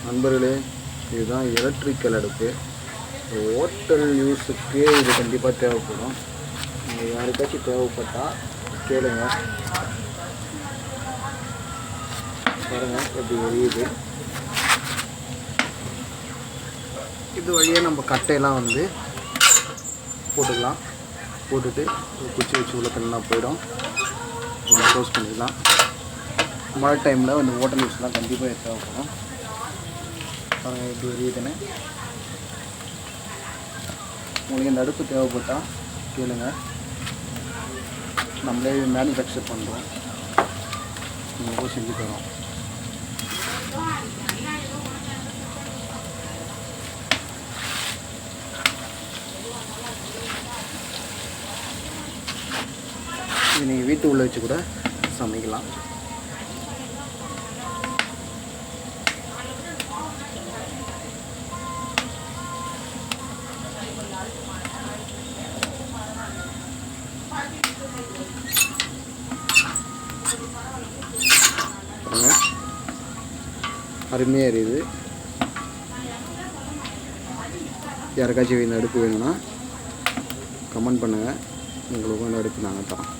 நண்பர்களே, இதுதான் எலக்ட்ரிக்கல் அடுப்பு. ஹோட்டல் யூஸுக்கு இது கண்டிப்பாக தேவைப்படும். நீங்கள் யாருக்காச்சும் தேவைப்பட்டால் கேளுங்க. பாருங்கள் எப்படி எரியுது. இது வழியாக நம்ம கட்டையெல்லாம் போட்டுக்கலாம். போட்டுட்டு குச்சி வச்சு உள்ள தண்ணலாம் போயிடும். நம்ம க்ளோஸ் பண்ணிக்கலாம். மழை டைமில் இந்த ஹோட்டல் யூஸ்லாம் கண்டிப்பாக தேவைப்படும். பாருங்கள் எப்படி எரியுதுன்னு. உங்களுக்கு இந்த அடுப்பு தேவைப்பட்டால் கேளுங்க. நம்மளே மேனுஃபேக்சர் பண்ணுறோம், உங்களுக்கு செஞ்சு தரோம். இது நீங்கள் வீட்டு உள்ளே வச்சு கூட சமைக்கலாம். அருமையாக எரியுது. யாருக்காச்சும் இந்த அடுப்பு வேணும்னா கமெண்ட் பண்ணுங்கள். உங்களுக்கு அந்த அடுப்பு நாங்கள் தரோம்.